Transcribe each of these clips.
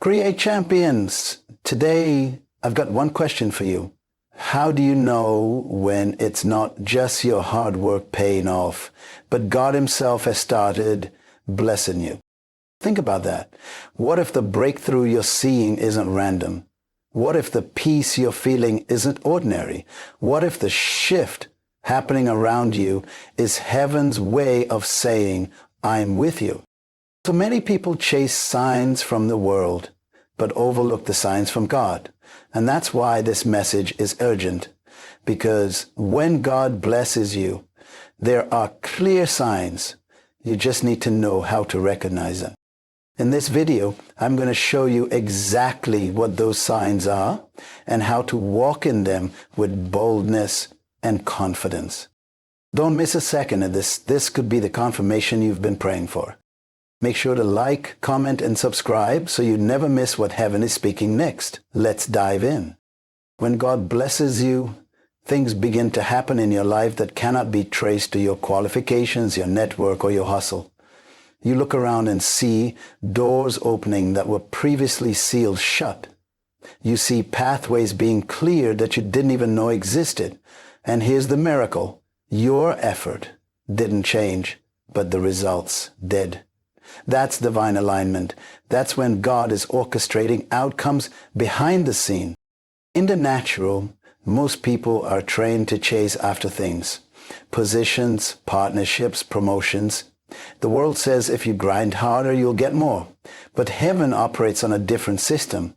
Create champions. Today, I've got one question for you. How do you know when it's not just your hard work paying off, but God himself has started blessing you? Think about that. What if the breakthrough you're seeing isn't random? What if the peace you're feeling isn't ordinary? What if the shift happening around you is heaven's way of saying, I'm with you? So many people chase signs from the world, but overlook the signs from God. And that's why this message is urgent, because when God blesses you, there are clear signs. You just need to know how to recognize them. In this video, I'm going to show you exactly what those signs are and how to walk in them with boldness and confidence. Don't miss a second of this. This could be the confirmation you've been praying for. Make sure to like, comment, and subscribe so you never miss what heaven is speaking next. Let's dive in. When God blesses you, things begin to happen in your life that cannot be traced to your qualifications, your network, or your hustle. You look around and see doors opening that were previously sealed shut. You see pathways being cleared that you didn't even know existed. And here's the miracle. Your effort didn't change, but the results did. That's divine alignment. That's when God is orchestrating outcomes behind the scene. In the natural, most people are trained to chase after things. Positions, partnerships, promotions. The world says if you grind harder, you'll get more. But heaven operates on a different system.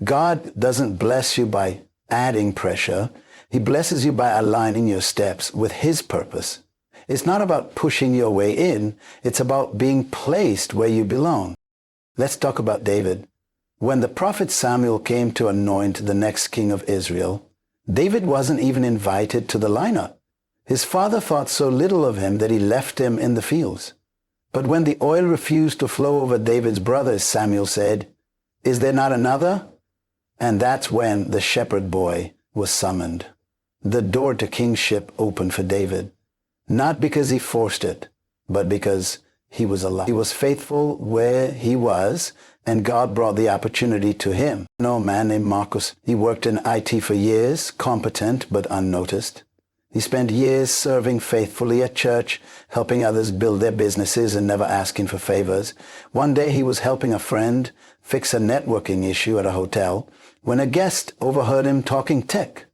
God doesn't bless you by adding pressure. He blesses you by aligning your steps with his purpose. It's not about pushing your way in. It's about being placed where you belong. Let's talk about David. When the prophet Samuel came to anoint the next king of Israel, David wasn't even invited to the lineup. His father thought so little of him that he left him in the fields. But when the oil refused to flow over David's brothers, Samuel said, "Is there not another?" And that's when the shepherd boy was summoned. The door to kingship opened for David. Not because he forced it, but because he was alive. He was faithful where he was, and God brought the opportunity to him. You know, a man named Marcus. He worked in IT for years, competent but unnoticed. He spent years serving faithfully at church, helping others build their businesses and never asking for favors. One day he was helping a friend fix a networking issue at a hotel when a guest overheard him talking tech.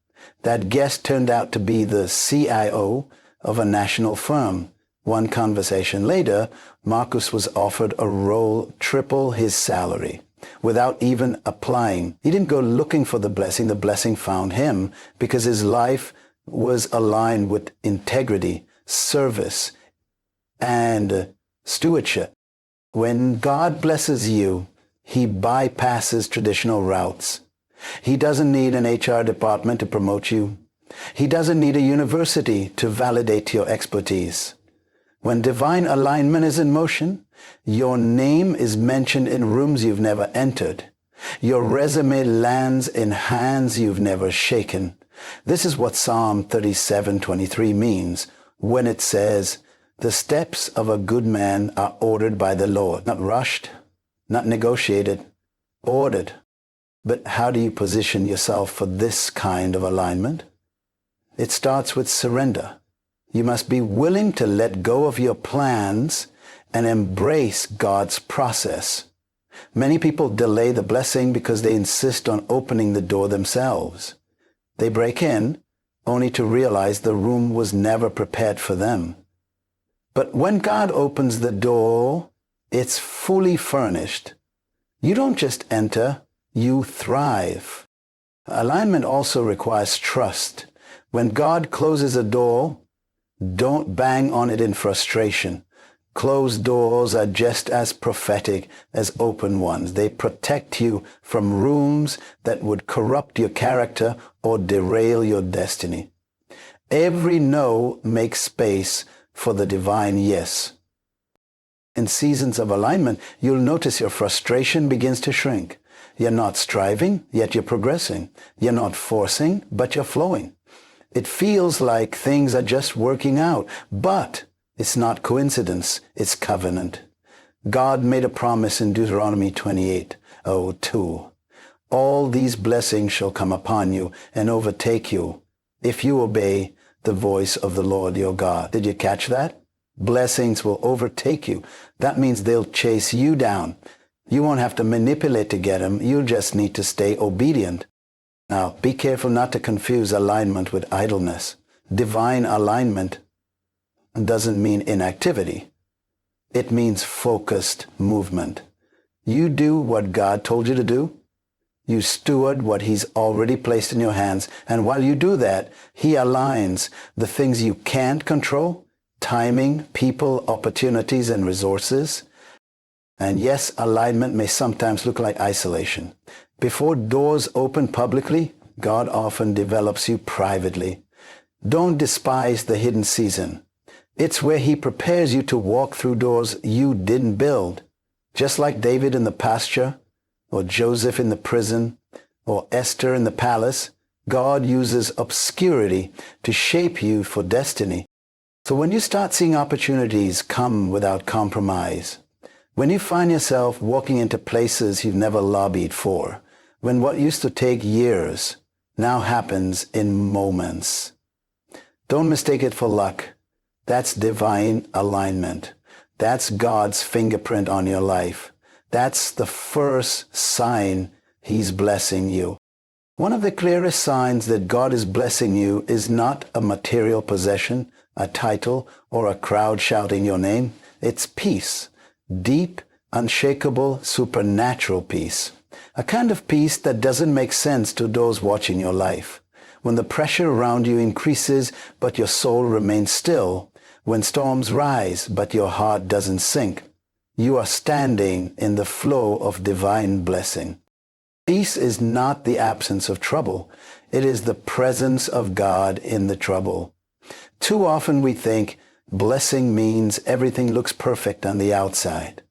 That guest turned out to be the CIO of a national firm. One conversation later, Marcus was offered a role triple his salary without even applying. He didn't go looking for the blessing found him because his life was aligned with integrity, service, and stewardship. When God blesses you, he bypasses traditional routes. He doesn't need an HR department to promote you. He doesn't need a university to validate your expertise. When divine alignment is in motion, your name is mentioned in rooms you've never entered. Your resume lands in hands you've never shaken. This is what Psalm 37:23 means when it says, "The steps of a good man are ordered by the Lord." Not rushed, not negotiated, ordered. But how do you position yourself for this kind of alignment? It starts with surrender. You must be willing to let go of your plans and embrace God's process. Many people delay the blessing because they insist on opening the door themselves. They break in only to realize the room was never prepared for them. But when God opens the door, it's fully furnished. You don't just enter, you thrive. Alignment also requires trust. When God closes a door, don't bang on it in frustration. Closed doors are just as prophetic as open ones. They protect you from rooms that would corrupt your character or derail your destiny. Every no makes space for the divine yes. In seasons of alignment, you'll notice your frustration begins to shrink. You're not striving, yet you're progressing. You're not forcing, but you're flowing. It feels like things are just working out, but it's not coincidence, it's covenant. God made a promise in Deuteronomy 28. 2. All these blessings shall come upon you and overtake you if you obey the voice of the Lord your God. Did you catch that? Blessings will overtake you. That means they'll chase you down. You won't have to manipulate to get them. You'll just need to stay obedient. Now, be careful not to confuse alignment with idleness. Divine alignment doesn't mean inactivity. It means focused movement. You do what God told you to do. You steward what he's already placed in your hands. And while you do that, he aligns the things you can't control, timing, people, opportunities, and resources. And yes, alignment may sometimes look like isolation. Before doors open publicly, God often develops you privately. Don't despise the hidden season. It's where he prepares you to walk through doors you didn't build. Just like David in the pasture, or Joseph in the prison, or Esther in the palace, God uses obscurity to shape you for destiny. So when you start seeing opportunities come without compromise, when you find yourself walking into places you've never lobbied for, when what used to take years now happens in moments, don't mistake it for luck. That's divine alignment. That's God's fingerprint on your life. That's the first sign he's blessing you. One of the clearest signs that God is blessing you is not a material possession, a title, or a crowd shouting your name. It's peace. Deep, unshakable, supernatural peace. A kind of peace that doesn't make sense to those watching your life. When the pressure around you increases, but your soul remains still. When storms rise, but your heart doesn't sink. You are standing in the flow of divine blessing. Peace is not the absence of trouble. It is the presence of God in the trouble. Too often we think blessing means everything looks perfect on the outside.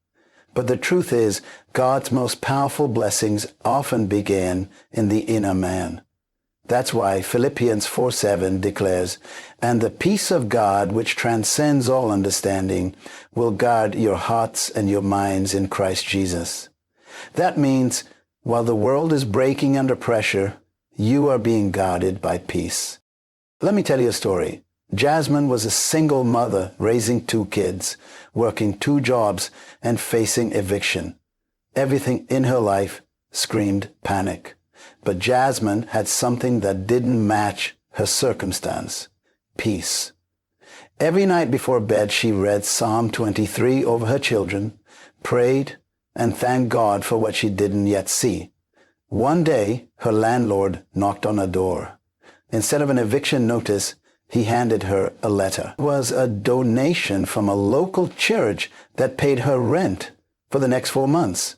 But the truth is, God's most powerful blessings often begin in the inner man. That's why Philippians 4:7 declares, "And the peace of God, which transcends all understanding, will guard your hearts and your minds in Christ Jesus." That means, while the world is breaking under pressure, you are being guarded by peace. Let me tell you a story. Jasmine was a single mother raising 2 kids, working 2 jobs, and facing eviction. Everything in her life screamed panic. But Jasmine had something that didn't match her circumstance: peace. Every night before bed, she read Psalm 23 over her children, prayed, and thanked God for what she didn't yet see. One day, her landlord knocked on her door. Instead of an eviction notice, he handed her a letter. It was a donation from a local church that paid her rent for the next 4 months.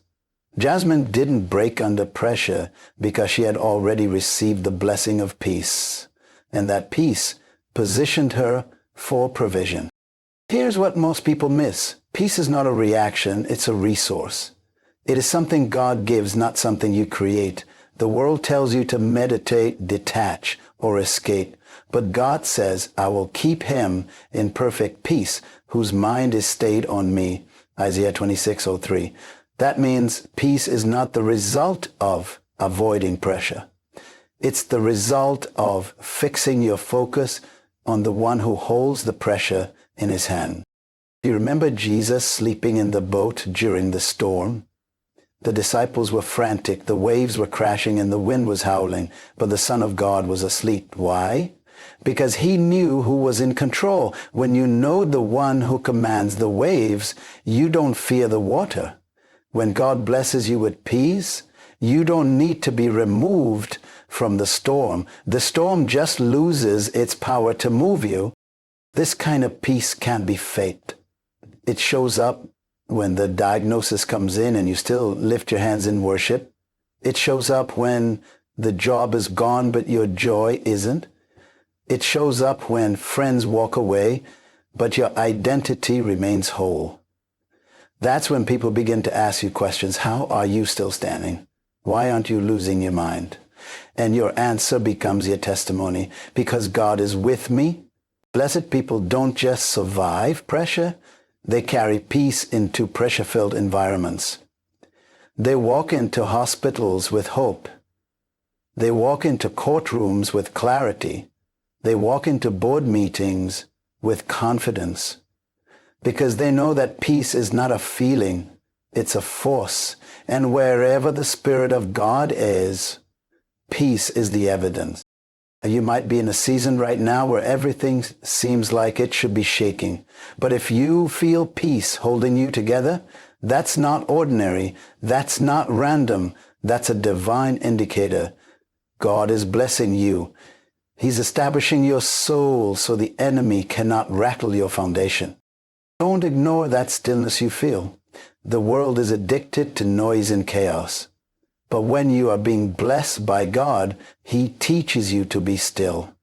Jasmine didn't break under pressure because she had already received the blessing of peace, and that peace positioned her for provision. Here's what most people miss. Peace is not a reaction, it's a resource. It is something God gives, not something you create. The world tells you to meditate, detach, or escape. But God says, "I will keep him in perfect peace, whose mind is stayed on me." Isaiah 26:3. That means peace is not the result of avoiding pressure. It's the result of fixing your focus on the one who holds the pressure in his hand. Do you remember Jesus sleeping in the boat during the storm? The disciples were frantic, the waves were crashing, and the wind was howling, but the Son of God was asleep. Why? Because he knew who was in control. When you know the one who commands the waves, you don't fear the water. When God blesses you with peace, you don't need to be removed from the storm. The storm just loses its power to move you. This kind of peace can't be faked. It shows up when the diagnosis comes in and you still lift your hands in worship. It shows up when the job is gone but your joy isn't. It shows up when friends walk away but your identity remains whole. That's when people begin to ask you questions. How are you still standing? Why aren't you losing your mind? And your answer becomes your testimony. Because God is with me. Blessed people don't just survive pressure. They carry peace into pressure-filled environments. They walk into hospitals with hope. They walk into courtrooms with clarity. They walk into board meetings with confidence because they know that peace is not a feeling, it's a force. And wherever the Spirit of God is, peace is the evidence. You might be in a season right now where everything seems like it should be shaking. But if you feel peace holding you together, that's not ordinary. That's not random. That's a divine indicator. God is blessing you. He's establishing your soul so the enemy cannot rattle your foundation. Don't ignore that stillness you feel. The world is addicted to noise and chaos. But when you are being blessed by God, He teaches you to be still,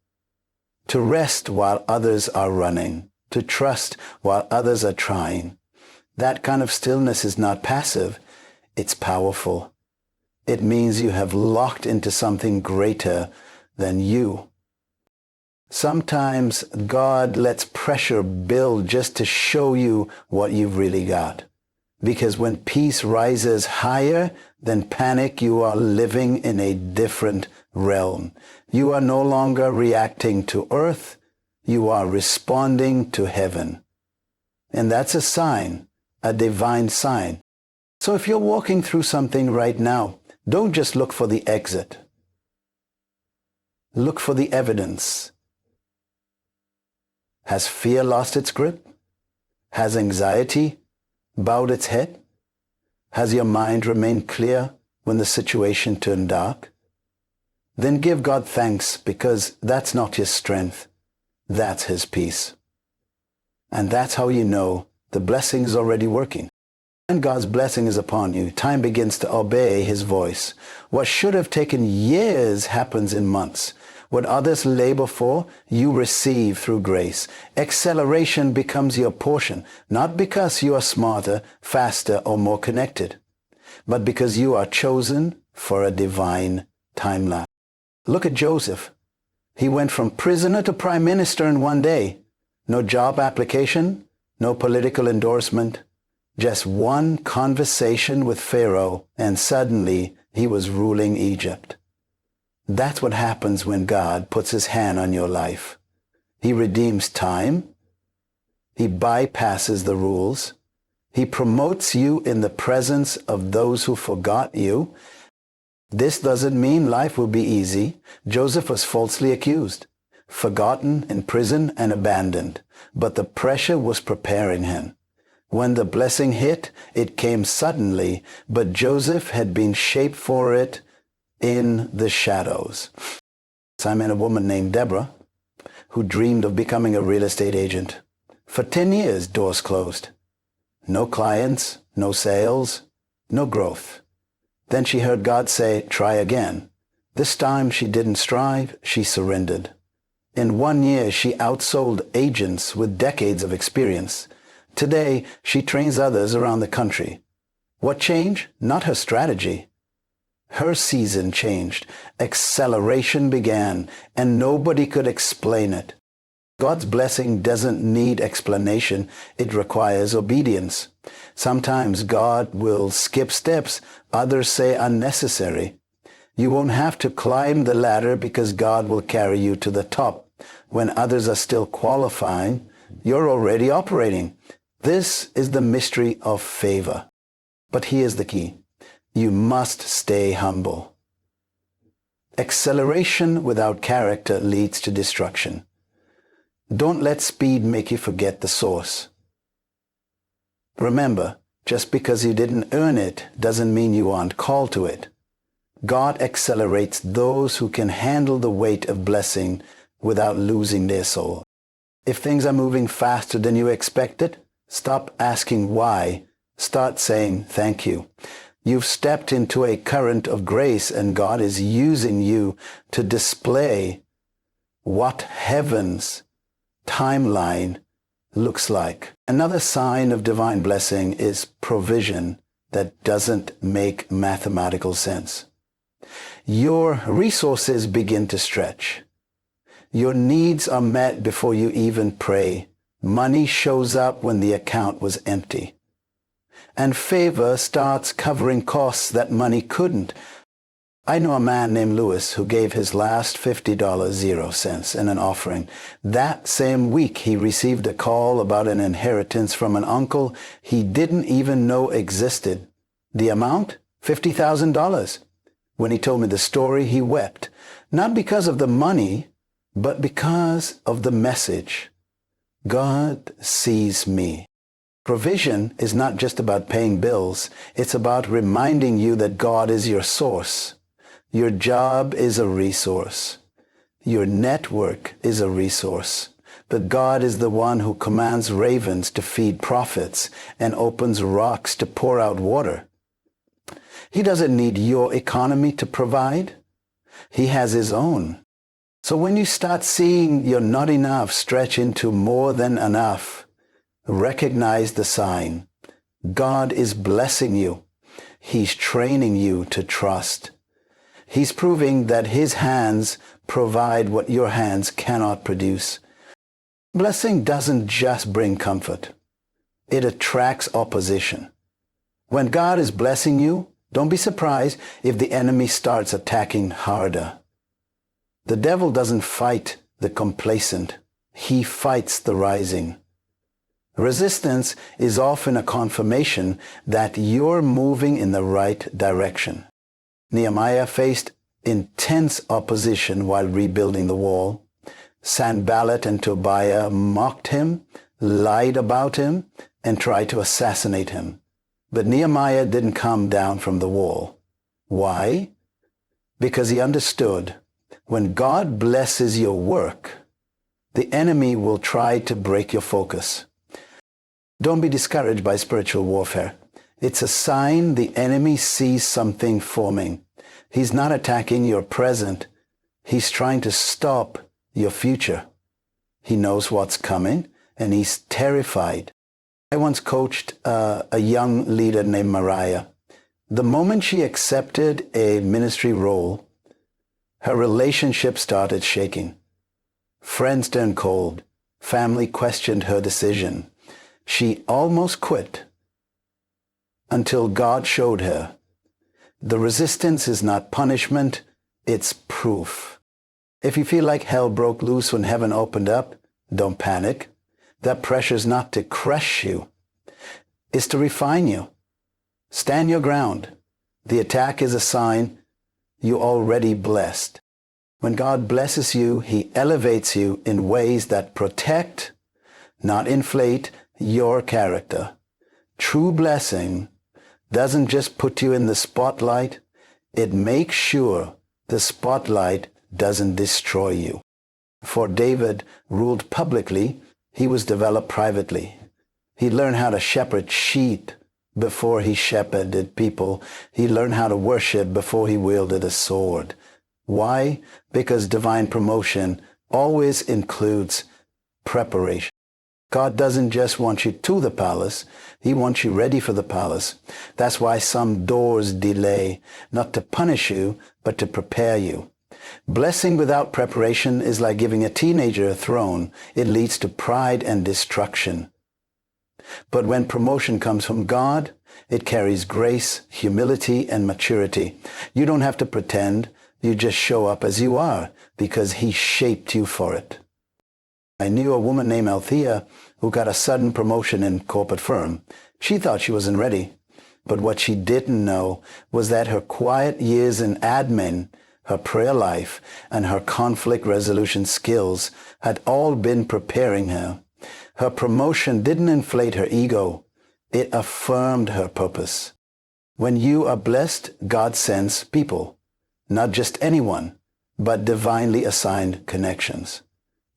to rest while others are running, to trust while others are trying. That kind of stillness is not passive, it's powerful. It means you have locked into something greater than you. Sometimes God lets pressure build just to show you what you've really got. Because when peace rises higher than panic, you are living in a different realm. You are no longer reacting to earth. You are responding to heaven. And that's a sign, a divine sign. So if you're walking through something right now, don't just look for the exit. Look for the evidence. Has fear lost its grip? Has anxiety bowed its head? Has your mind remained clear when the situation turned dark? Then give God thanks, because that's not His strength. That's His peace. And that's how you know the blessing is already working. When God's blessing is upon you, time begins to obey His voice. What should have taken years happens in months. What others labor for, you receive through grace. Acceleration becomes your portion, not because you are smarter, faster, or more connected, but because you are chosen for a divine timeline. Look at Joseph. He went from prisoner to prime minister in one day. No job application, no political endorsement, just one conversation with Pharaoh, and suddenly he was ruling Egypt. That's what happens when God puts His hand on your life. He redeems time. He bypasses the rules. He promotes you in the presence of those who forgot you. This doesn't mean life will be easy. Joseph was falsely accused, forgotten, in prison, and abandoned. But the pressure was preparing him. When the blessing hit, it came suddenly, but Joseph had been shaped for it in the shadows. So I met a woman named Deborah who dreamed of becoming a real estate agent. For 10 years, doors closed. No clients, no sales, no growth. Then she heard God say, try again. This time she didn't strive, she surrendered. In 1 year, she outsold agents with decades of experience. Today, she trains others around the country. What changed? Not her strategy. Her season changed. Acceleration began, and nobody could explain it. God's blessing doesn't need explanation. It requires obedience. Sometimes God will skip steps, others say unnecessary. You won't have to climb the ladder because God will carry you to the top. When others are still qualifying, you're already operating. This is the mystery of favor. But here's the key. You must stay humble. Acceleration without character leads to destruction. Don't let speed make you forget the source. Remember, just because you didn't earn it doesn't mean you aren't called to it. God accelerates those who can handle the weight of blessing without losing their soul. If things are moving faster than you expected, stop asking why. Start saying thank you. You've stepped into a current of grace, and God is using you to display what heaven's timeline looks like. Another sign of divine blessing is provision that doesn't make mathematical sense. Your resources begin to stretch. Your needs are met before you even pray. Money shows up when the account was empty. and favor starts covering costs that money couldn't. I know a man named Lewis who gave his last $50 0 cents in an offering. That same week, he received a call about an inheritance from an uncle he didn't even know existed. The amount? $50,000. When he told me the story, he wept, not because of the money, but because of the message. God sees me. Provision is not just about paying bills. It's about reminding you that God is your source. Your job is a resource. Your network is a resource. But God is the one who commands ravens to feed prophets and opens rocks to pour out water. He doesn't need your economy to provide. He has his own. So when you start seeing your not enough stretch into more than enough, recognize the sign. God is blessing you. He's training you to trust. He's proving that his hands provide what your hands cannot produce. Blessing doesn't just bring comfort. It attracts opposition. When God is blessing you, don't be surprised if the enemy starts attacking harder. The devil doesn't fight the complacent. He fights the rising. Resistance is often a confirmation that you're moving in the right direction. Nehemiah faced intense opposition while rebuilding the wall. Sanballat and Tobiah mocked him, lied about him, and tried to assassinate him. But Nehemiah didn't come down from the wall. Why? Because he understood when God blesses your work, the enemy will try to break your focus. Don't be discouraged by spiritual warfare. It's a sign the enemy sees something forming. He's not attacking your present. He's trying to stop your future. He knows what's coming, and he's terrified. I once coached a young leader named Mariah. The moment she accepted a ministry role, her relationship started shaking. Friends turned cold. Family questioned her decision. She almost quit until God showed her. The resistance is not punishment, it's proof. If you feel like hell broke loose when heaven opened up, don't panic. That pressure is not to crush you. It's to refine you. Stand your ground. The attack is a sign you're already blessed. When God blesses you, he elevates you in ways that protect, not inflate, your character. True blessing doesn't just put you in the spotlight, it makes sure the spotlight doesn't destroy you. For David ruled publicly, he was developed privately. He learned how to shepherd sheep before he shepherded people. He learned how to worship before he wielded a sword. Why? Because divine promotion always includes preparation. God doesn't just want you to the palace, he wants you ready for the palace. That's why some doors delay, not to punish you, but to prepare you. Blessing without preparation is like giving a teenager a throne. It leads to pride and destruction. But when promotion comes from God, it carries grace, humility, and maturity. You don't have to pretend. You just show up as you are because he shaped you for it. I knew a woman named Althea who got a sudden promotion in corporate firm. She thought she wasn't ready. But what she didn't know was that her quiet years in admin, her prayer life, and her conflict resolution skills had all been preparing her. Her promotion didn't inflate her ego. It affirmed her purpose. When you are blessed, God sends people. Not just anyone, but divinely assigned connections.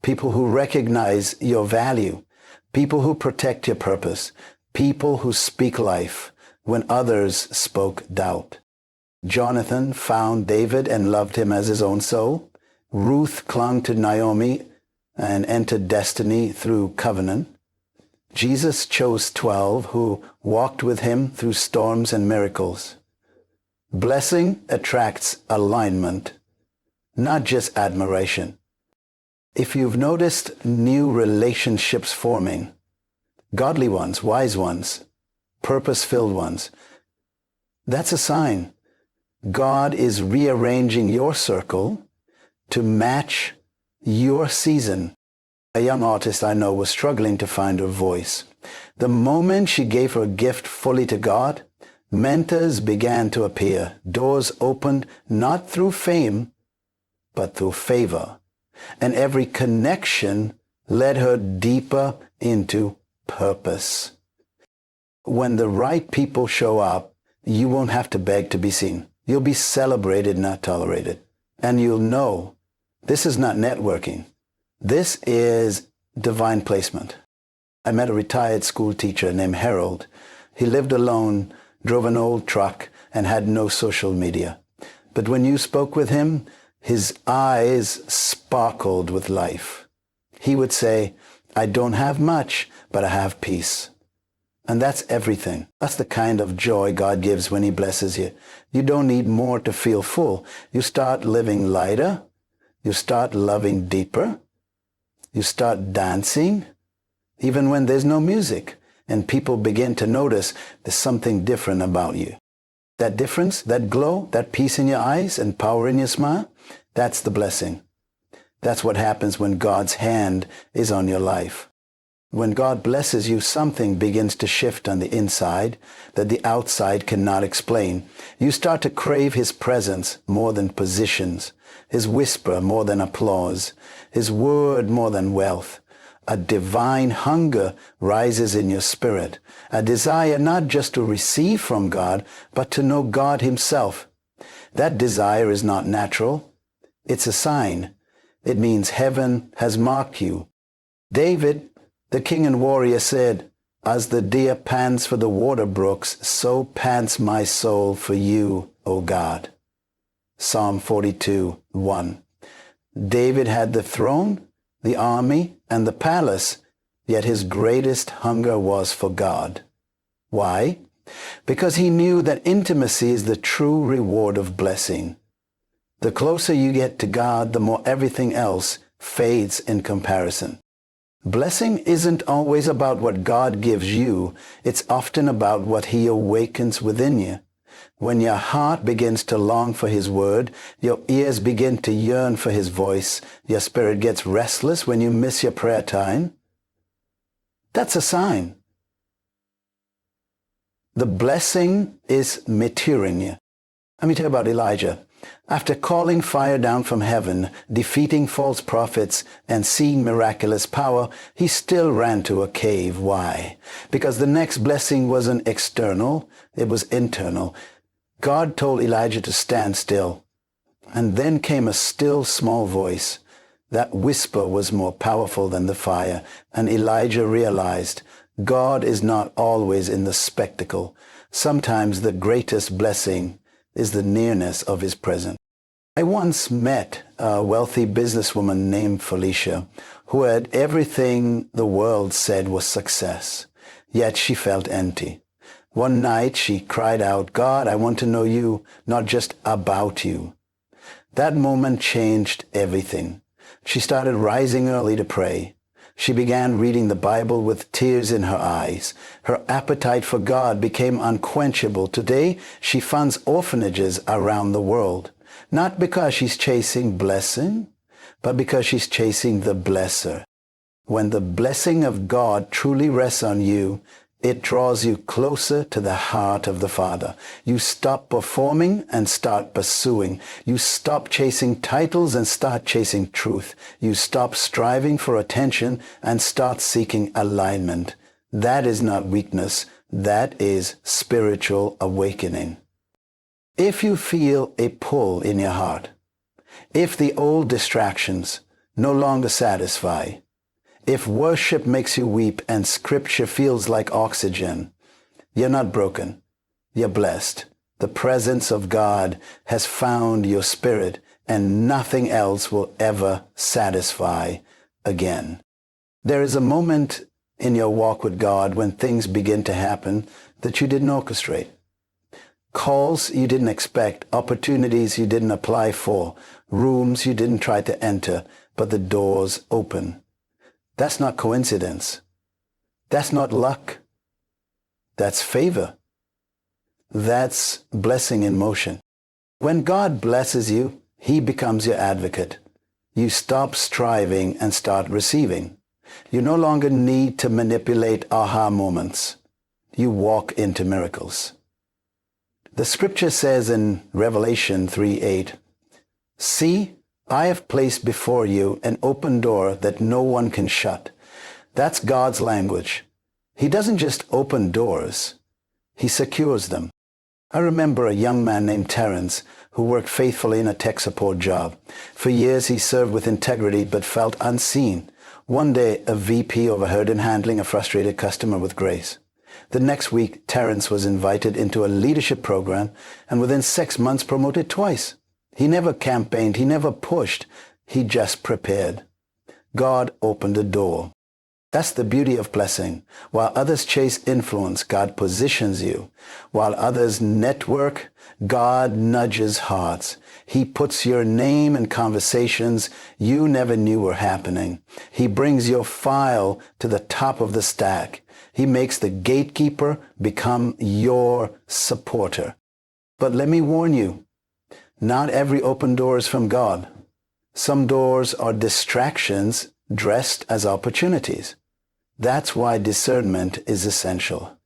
People who recognize your value. People who protect your purpose. People who speak life when others spoke doubt. Jonathan found David and loved him as his own soul. Ruth clung to Naomi and entered destiny through covenant. Jesus chose 12 who walked with him through storms and miracles. Blessing attracts alignment, not just admiration. If you've noticed new relationships forming, godly ones, wise ones, purpose-filled ones. That's a sign. God is rearranging your circle to match your season. A young artist I know was struggling to find her voice. The moment she gave her gift fully to God, mentors began to appear. Doors opened not through fame, but through favor. And every connection led her deeper into purpose. When the right people show up, you won't have to beg to be seen. You'll be celebrated, not tolerated. And you'll know this is not networking. This is divine placement. I met a retired school teacher named Harold. He lived alone, drove an old truck, and had no social media. But when you spoke with him, his eyes sparkled with life. He would say, I don't have much, but I have peace. And that's everything. That's the kind of joy God gives when he blesses you. You don't need more to feel full. You start living lighter. You start loving deeper. You start dancing, even when there's no music. And people begin to notice there's something different about you. That difference, that glow, that peace in your eyes and power in your smile, that's the blessing. That's what happens when God's hand is on your life. When God blesses you, something begins to shift on the inside that the outside cannot explain. You start to crave his presence more than positions, his whisper more than applause, his word more than wealth. A divine hunger rises in your spirit, a desire not just to receive from God, but to know God himself. That desire is not natural. It's a sign. It means heaven has marked you. David, the king and warrior, said, as the deer pants for the water brooks, so pants my soul for you, O God. Psalm 42:1. David had the throne, the army, and the palace, yet his greatest hunger was for God. Why? Because he knew that intimacy is the true reward of blessing. The closer you get to God, the more everything else fades in comparison. Blessing isn't always about what God gives you. It's often about what he awakens within you. When your heart begins to long for his word, your ears begin to yearn for his voice, your spirit gets restless when you miss your prayer time. That's a sign. The blessing is maturing you. Let me tell you about Elijah. After calling fire down from heaven, defeating false prophets, and seeing miraculous power, he still ran to a cave. Why? Because the next blessing wasn't external, it was internal. God told Elijah to stand still. And then came a still small voice. That whisper was more powerful than the fire. And Elijah realized God is not always in the spectacle. Sometimes the greatest blessing is the nearness of his presence. I once met a wealthy businesswoman named Felicia who had everything the world said was success, yet she felt empty. One night she cried out, God, I want to know you, not just about you. That moment changed everything. She started rising early to pray. She began reading the Bible with tears in her eyes. Her appetite for God became unquenchable. Today, she funds orphanages around the world, not because she's chasing blessing, but because she's chasing the blesser. When the blessing of God truly rests on you, it draws you closer to the heart of the Father. You stop performing and start pursuing. You stop chasing titles and start chasing truth. You stop striving for attention and start seeking alignment. That is not weakness. That is spiritual awakening. If you feel a pull in your heart, if the old distractions no longer satisfy, if worship makes you weep and scripture feels like oxygen, you're not broken. You're blessed. The presence of God has found your spirit, and nothing else will ever satisfy again. There is a moment in your walk with God when things begin to happen that you didn't orchestrate. Calls you didn't expect, opportunities you didn't apply for, rooms you didn't try to enter, but the doors open. That's not coincidence. That's not luck. That's favor. That's blessing in motion. When God blesses you, He becomes your advocate. You stop striving and start receiving. You no longer need to manipulate aha moments. You walk into miracles. The scripture says in Revelation 3:8, "See, I have placed before you an open door that no one can shut." That's God's language. He doesn't just open doors. He secures them. I remember a young man named Terence who worked faithfully in a tech support job. For years he served with integrity but felt unseen. One day a VP overheard him handling a frustrated customer with grace. The next week, Terence was invited into a leadership program and within 6 months promoted twice. He never campaigned, he never pushed, he just prepared. God opened a door. That's the beauty of blessing. While others chase influence, God positions you. While others network, God nudges hearts. He puts your name in conversations you never knew were happening. He brings your file to the top of the stack. He makes the gatekeeper become your supporter. But let me warn you, not every open door is from God. Some doors are distractions dressed as opportunities. That's why discernment is essential.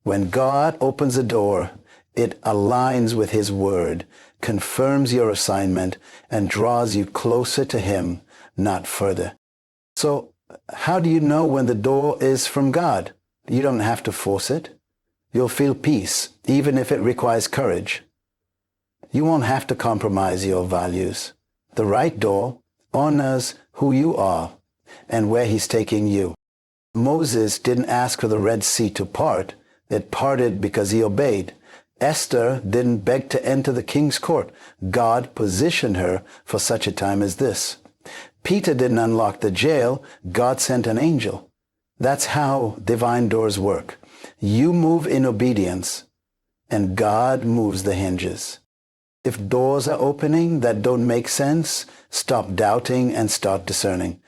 When God opens a door, it aligns with His word, confirms your assignment, and draws you closer to Him, not further. So, how do you know when the door is from God? You don't have to force it. You'll feel peace, even if it requires courage. You won't have to compromise your values. The right door honors who you are and where He's taking you. Moses didn't ask for the Red Sea to part. It parted because he obeyed. Esther didn't beg to enter the king's court. God positioned her for such a time as this. Peter didn't unlock the jail. God sent an angel. That's how divine doors work. You move in obedience, and God moves the hinges. If doors are opening that don't make sense, stop doubting and start discerning.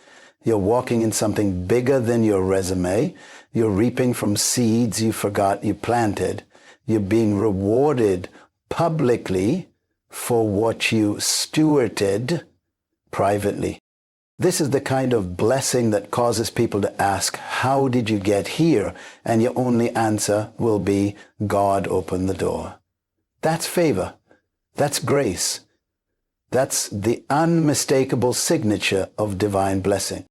You're walking in something bigger than your resume. You're reaping from seeds you forgot you planted. You're being rewarded publicly for what you stewarded privately. This is the kind of blessing that causes people to ask, how did you get here? And your only answer will be, God opened the door. That's favor. That's grace. That's the unmistakable signature of divine blessing.